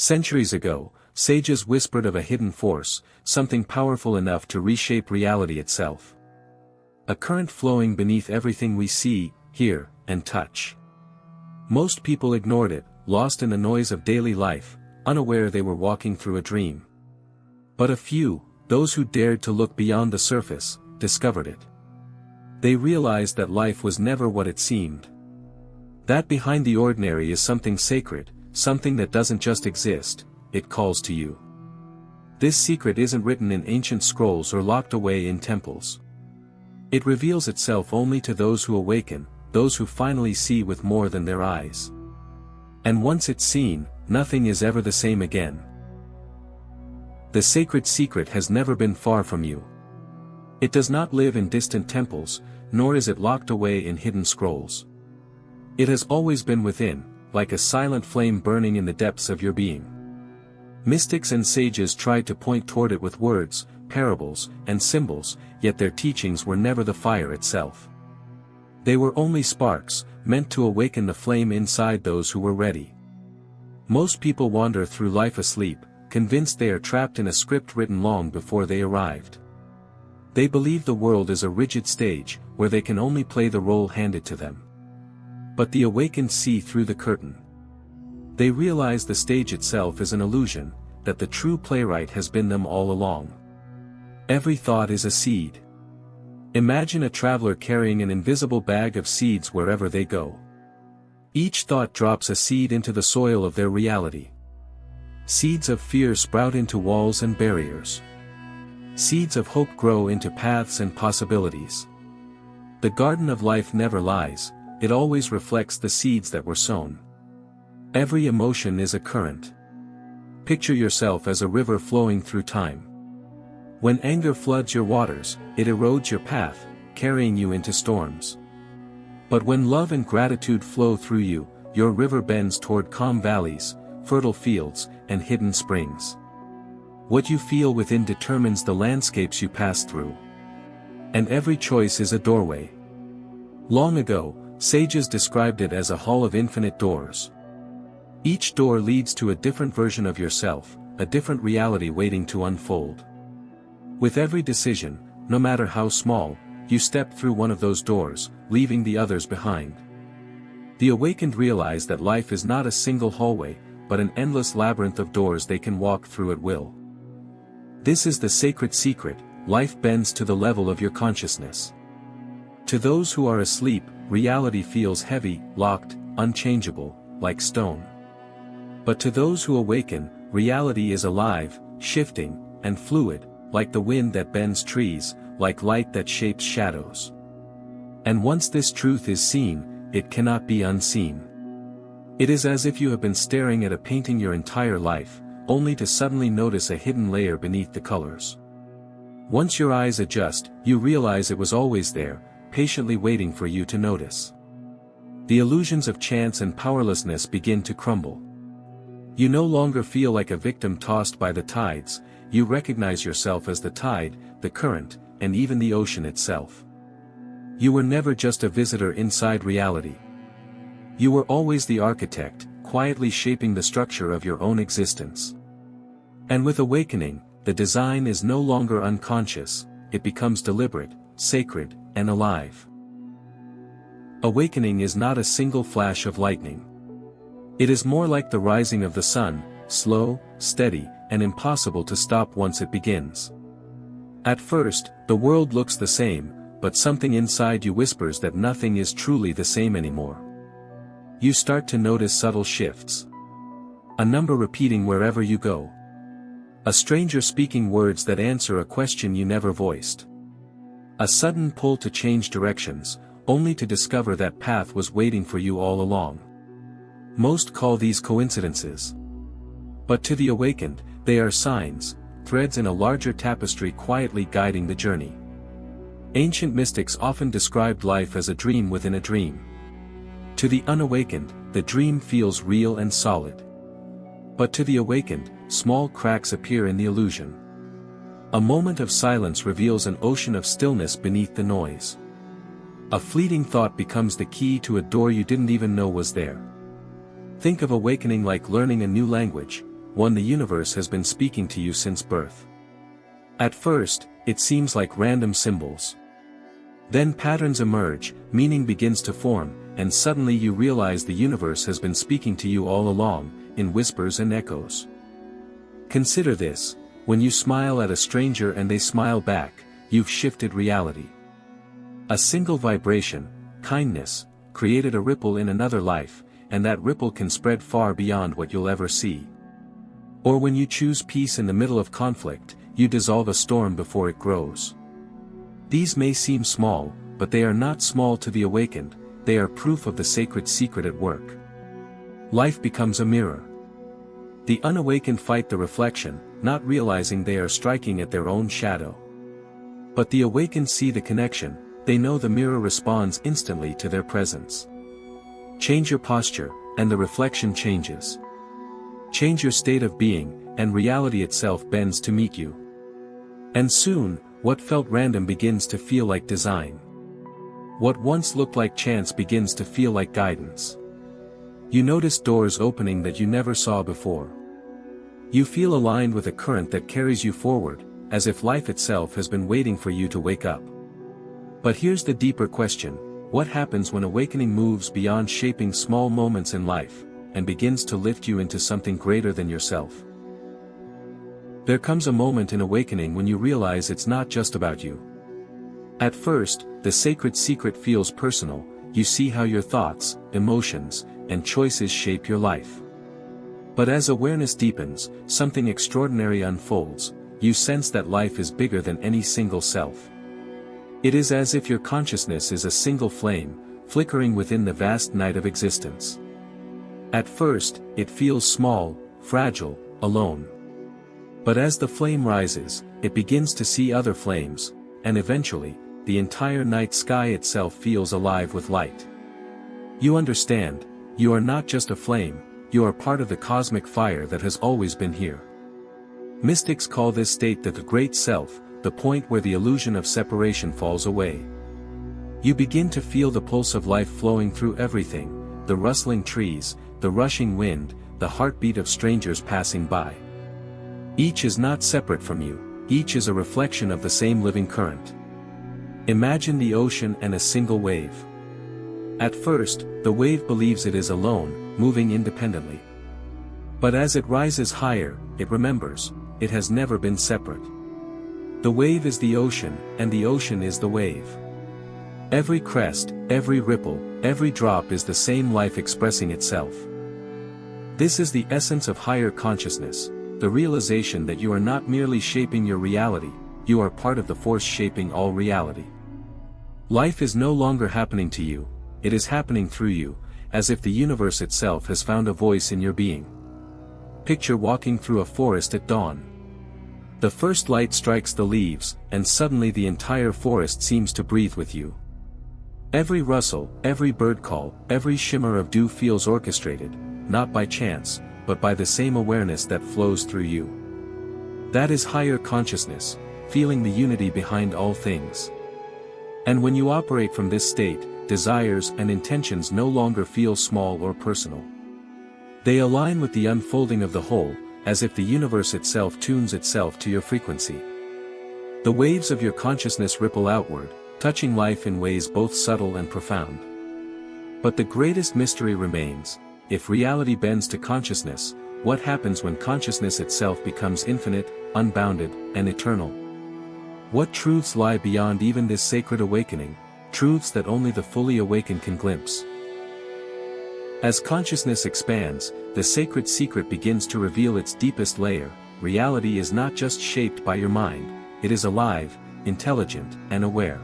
Centuries ago, sages whispered of a hidden force, something powerful enough to reshape reality itself. A current flowing beneath everything we see, hear, and touch. Most people ignored it, lost in the noise of daily life, unaware they were walking through a dream. But a few, those who dared to look beyond the surface, discovered it. They realized that life was never what it seemed. That behind the ordinary is something sacred, something that doesn't just exist, it calls to you. This secret isn't written in ancient scrolls or locked away in temples. It reveals itself only to those who awaken, those who finally see with more than their eyes. And once it's seen, nothing is ever the same again. The sacred secret has never been far from you. It does not live in distant temples, nor is it locked away in hidden scrolls. It has always been within, like a silent flame burning in the depths of your being. Mystics and sages tried to point toward it with words, parables, and symbols, yet their teachings were never the fire itself. They were only sparks, meant to awaken the flame inside those who were ready. Most people wander through life asleep, convinced they are trapped in a script written long before they arrived. They believe the world is a rigid stage, where they can only play the role handed to them. But the awakened see through the curtain. They realize the stage itself is an illusion, that the true playwright has been them all along. Every thought is a seed. Imagine a traveler carrying an invisible bag of seeds wherever they go. Each thought drops a seed into the soil of their reality. Seeds of fear sprout into walls and barriers. Seeds of hope grow into paths and possibilities. The garden of life never lies, it always reflects the seeds that were sown. Every emotion is a current. Picture yourself as a river flowing through time. When anger floods your waters, it erodes your path, carrying you into storms. But when love and gratitude flow through you, your river bends toward calm valleys, fertile fields, and hidden springs. What you feel within determines the landscapes you pass through. And every choice is a doorway. Long ago, sages described it as a hall of infinite doors. Each door leads to a different version of yourself, a different reality waiting to unfold. With every decision, no matter how small, you step through one of those doors, leaving the others behind. The awakened realize that life is not a single hallway, but an endless labyrinth of doors they can walk through at will. This is the sacred secret: life bends to the level of your consciousness. To those who are asleep, reality feels heavy, locked, unchangeable, like stone. But to those who awaken, reality is alive, shifting, and fluid, like the wind that bends trees, like light that shapes shadows. And once this truth is seen, it cannot be unseen. It is as if you have been staring at a painting your entire life, only to suddenly notice a hidden layer beneath the colors. Once your eyes adjust, you realize it was always there, patiently waiting for you to notice. The illusions of chance and powerlessness begin to crumble. You no longer feel like a victim tossed by the tides, you recognize yourself as the tide, the current, and even the ocean itself. You were never just a visitor inside reality. You were always the architect, quietly shaping the structure of your own existence. And with awakening, the design is no longer unconscious, it becomes deliberate, sacred, and alive. Awakening is not a single flash of lightning. It is more like the rising of the sun, slow, steady, and impossible to stop once it begins. At first, the world looks the same, but something inside you whispers that nothing is truly the same anymore. You start to notice subtle shifts. A number repeating wherever you go. A stranger speaking words that answer a question you never voiced. A sudden pull to change directions, only to discover that path was waiting for you all along. Most call these coincidences. But to the awakened, they are signs, threads in a larger tapestry quietly guiding the journey. Ancient mystics often described life as a dream within a dream. To the unawakened, the dream feels real and solid. But to the awakened, small cracks appear in the illusion. A moment of silence reveals an ocean of stillness beneath the noise. A fleeting thought becomes the key to a door you didn't even know was there. Think of awakening like learning a new language. one the universe has been speaking to you since birth. At first, it seems like random symbols. Then patterns emerge, meaning begins to form, and suddenly you realize the universe has been speaking to you all along, in whispers and echoes. Consider this: when you smile at a stranger and they smile back, you've shifted reality. A single vibration, kindness, created a ripple in another life, and that ripple can spread far beyond what you'll ever see. Or when you choose peace in the middle of conflict, you dissolve a storm before it grows. These may seem small, but they are not small to the awakened, they are proof of the sacred secret at work. Life becomes a mirror. The unawakened fight the reflection, not realizing they are striking at their own shadow. But the awakened see the connection, they know the mirror responds instantly to their presence. Change your posture, and the reflection changes. Change your state of being, and reality itself bends to meet you. And soon, what felt random begins to feel like design. What once looked like chance begins to feel like guidance. You notice doors opening that you never saw before. You feel aligned with a current that carries you forward, as if life itself has been waiting for you to wake up. But here's the deeper question: what happens when awakening moves beyond shaping small moments in life, and begins to lift you into something greater than yourself? There comes a moment in awakening when you realize it's not just about you. At first, the sacred secret feels personal. You see how your thoughts, emotions, and choices shape your life. But as awareness deepens, something extraordinary unfolds. You sense that life is bigger than any single self. It is as if your consciousness is a single flame, flickering within the vast night of existence. At first, it feels small, fragile, alone. But as the flame rises, it begins to see other flames, and eventually, the entire night sky itself feels alive with light. You understand, you are not just a flame, you are part of the cosmic fire that has always been here. Mystics call this state the great self, the point where the illusion of separation falls away. You begin to feel the pulse of life flowing through everything: the rustling trees, the rushing wind, the heartbeat of strangers passing by. Each is not separate from you, each is a reflection of the same living current. Imagine the ocean and a single wave. At first, the wave believes it is alone, moving independently. But as it rises higher, it remembers, it has never been separate. The wave is the ocean, and the ocean is the wave. Every crest, every ripple, every drop is the same life expressing itself. This is the essence of higher consciousness, the realization that you are not merely shaping your reality, you are part of the force shaping all reality. Life is no longer happening to you, it is happening through you, as if the universe itself has found a voice in your being. Picture walking through a forest at dawn. The first light strikes the leaves, and suddenly the entire forest seems to breathe with you. Every rustle, every bird call, every shimmer of dew feels orchestrated, not by chance, but by the same awareness that flows through you. That is higher consciousness, feeling the unity behind all things. And when you operate from this state, desires and intentions no longer feel small or personal. They align with the unfolding of the whole, as if the universe itself tunes itself to your frequency. The waves of your consciousness ripple outward, touching life in ways both subtle and profound. But the greatest mystery remains: if reality bends to consciousness, what happens when consciousness itself becomes infinite, unbounded, and eternal? What truths lie beyond even this sacred awakening, truths that only the fully awakened can glimpse? As consciousness expands, the sacred secret begins to reveal its deepest layer. Reality is not just shaped by your mind, it is alive, intelligent, and aware.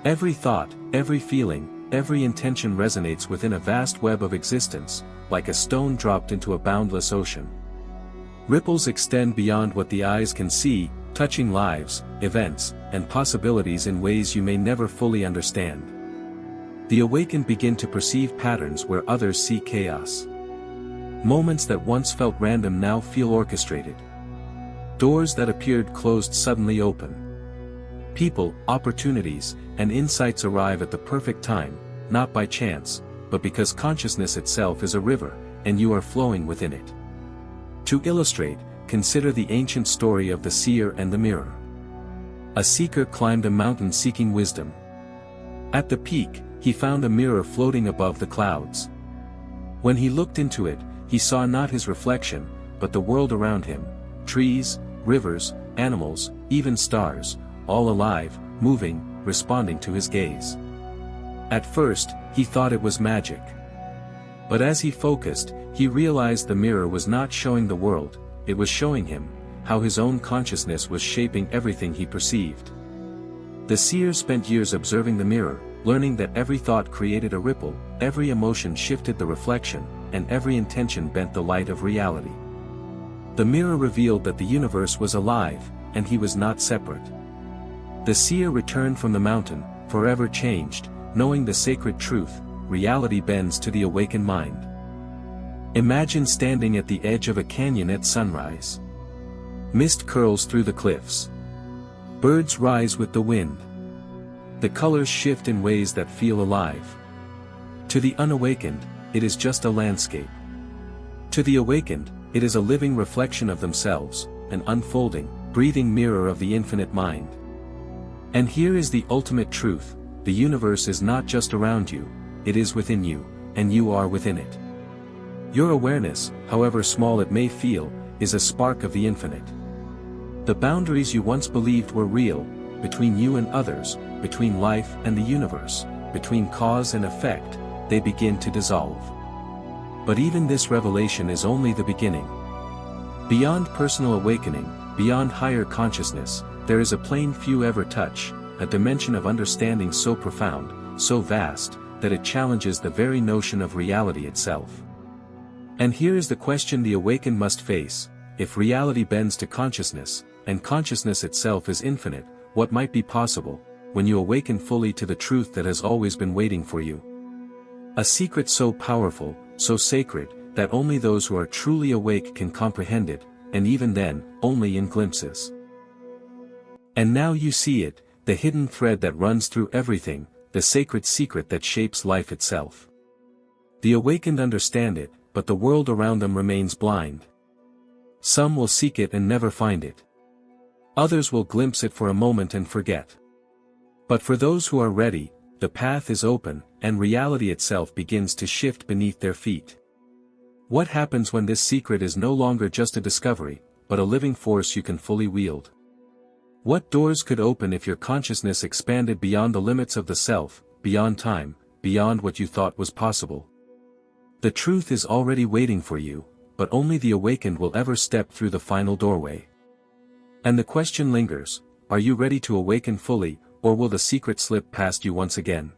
Every thought, every feeling, every intention resonates within a vast web of existence, like a stone dropped into a boundless ocean. Ripples extend beyond what the eyes can see, touching lives, events, and possibilities in ways you may never fully understand. The awakened begin to perceive patterns where others see chaos. Moments that once felt random now feel orchestrated. Doors that appeared closed suddenly open. People, opportunities, and insights arrive at the perfect time, not by chance, but because consciousness itself is a river, and you are flowing within it. To illustrate, consider the ancient story of the seer and the mirror. A seeker climbed a mountain seeking wisdom. At the peak, he found a mirror floating above the clouds. When he looked into it, he saw not his reflection, but the world around him, trees, rivers, animals, even stars, all alive, moving, responding to his gaze. At first, he thought it was magic. But as he focused, he realized the mirror was not showing the world, it was showing him how his own consciousness was shaping everything he perceived. The seer spent years observing the mirror, learning that every thought created a ripple, every emotion shifted the reflection, and every intention bent the light of reality. The mirror revealed that the universe was alive, and he was not separate. The seer returned from the mountain, forever changed, knowing the sacred truth: reality bends to the awakened mind. Imagine standing at the edge of a canyon at sunrise. Mist curls through the cliffs. Birds rise with the wind. The colors shift in ways that feel alive. To the unawakened, it is just a landscape. To the awakened, it is a living reflection of themselves, an unfolding, breathing mirror of the infinite mind. And here is the ultimate truth: the universe is not just around you, it is within you, and you are within it. Your awareness, however small it may feel, is a spark of the infinite. The boundaries you once believed were real, between you and others, between life and the universe, between cause and effect, they begin to dissolve. But even this revelation is only the beginning. Beyond personal awakening, beyond higher consciousness, there is a plane few ever touch, a dimension of understanding so profound, so vast, that it challenges the very notion of reality itself. And here is the question the awakened must face: if reality bends to consciousness, and consciousness itself is infinite, what might be possible, when you awaken fully to the truth that has always been waiting for you? A secret so powerful, so sacred, that only those who are truly awake can comprehend it, and even then, only in glimpses. And now you see it, the hidden thread that runs through everything, the sacred secret that shapes life itself. The awakened understand it, but the world around them remains blind. Some will seek it and never find it. Others will glimpse it for a moment and forget. But for those who are ready, the path is open, and reality itself begins to shift beneath their feet. What happens when this secret is no longer just a discovery, but a living force you can fully wield? What doors could open if your consciousness expanded beyond the limits of the self, beyond time, beyond what you thought was possible? The truth is already waiting for you, but only the awakened will ever step through the final doorway. And the question lingers: are you ready to awaken fully, or will the secret slip past you once again?